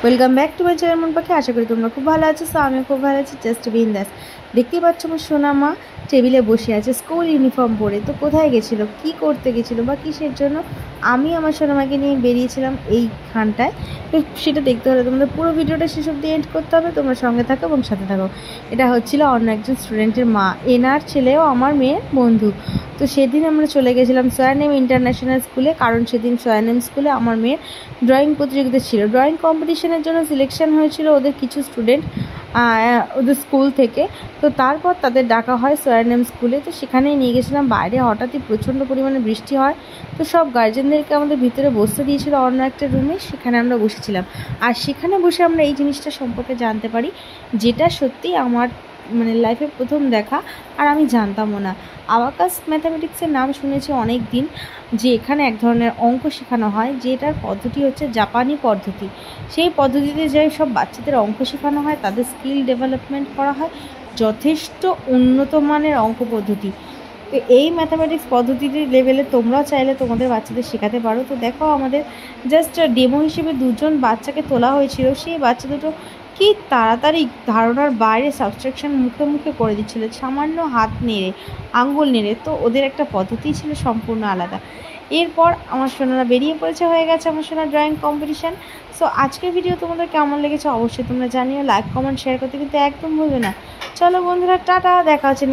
Welcome back to my channel মন পাখি। আশা করি তোমরা খুব ভালো আছো। সো আমিও খুব ভালো আছি। জাস্ট বিন্দাস। দেখতেই পাচ্ছ আমার সোনা মা টেবিলে বসে আছে স্কুল ইউনিফর্ম পরে। তো কোথায় গেছিলো, কি করতে গেছিলো বা কিসের জন্য, আমি আমার সোনামাকে নিয়ে বেরিয়েছিলাম এইখানটায়। তো সেটা দেখতে হলে তোমাদের পুরো ভিডিওটা শেষ অবধি এন্ড করতে হবে। তোমরা সঙ্গে থাকো এবং সাথে থাকো। এটা হচ্ছিলো অন্য একজন স্টুডেন্টের মা, এনার ছেলেও আমার মেয়ের বন্ধু। তো সেদিন আমরা চলে গেছিলাম সোয়ারনেম ইন্টারন্যাশনাল স্কুলে, কারণ সেদিন সোয়ারনেম স্কুলে আমার মেয়ের ড্রয়িং প্রতিযোগিতা ছিল। ড্রয়িং কম্পিটিশনের জন্য সিলেকশন হয়েছিল ওদের কিছু স্টুডেন্ট ওদের স্কুল থেকে। তো তারপর তাদের ডাকা হয় সোয়ারনেম স্কুলে। তো সেখানেই নিয়ে গেছিলাম। বাইরে হঠাৎই প্রচণ্ড পরিমাণে বৃষ্টি হয়, তো সব গার্জেনদেরকে আমাদের ভিতরে বসতে দিয়েছিল অন্য একটা রুমে। সেখানে আমরা বসেছিলাম, আর সেখানে বসে আমরা এই জিনিসটা সম্পর্কে জানতে পারি, যেটা সত্যি আমার লাইফে প্রথম দেখা, আর আমি জানতামও না। আবাকাস ম্যাথামেটিক্সের নাম শুনেছি অনেক দিন, যে এখানে এক ধরনের অঙ্ক শেখানো হয়, যেটার পদ্ধতি হচ্ছে জাপানি পদ্ধতি। সেই পদ্ধতিতে যে সব বাচ্চাদের অঙ্ক শেখানো হয়, তাদের স্কিল ডেভেলপমেন্ট করা হয়, যথেষ্ট উন্নত মানের অঙ্ক পদ্ধতি। তো এই ম্যাথামেটিক্স পদ্ধতির লেভেলে তোমরাও চাইলে তোমাদের বাচ্চাদের শেখাতে পারো। তো দেখো, আমাদের জাস্ট ডেমো হিসেবে দুজন বাচ্চাকে তোলা হয়েছিল। সেই বাচ্চা দুটো কি তাড়াতাড়ি ধারণার বাইরে সাবস্ট্রাকশন মুখে মুখে করে দিচ্ছিল, সামান্য হাত নেড়ে, আঙ্গুল নেড়ে। তো ওদের একটা পদ্ধতি ছিল সম্পূর্ণ আলাদা। এরপর আমার সোনারা বেরিয়ে পড়েছে, হয়ে গেছে আমার সোনার ড্রয়িং কম্পিটিশান। সো আজকের ভিডিও তোমাদের কেমন লেগেছে অবশ্যই তোমরা জানিও। লাইক কমেন্ট শেয়ার করতে কিন্তু একদম ভুলবে না। চলো বন্ধুরা, টাটা, দেখা হচ্ছে।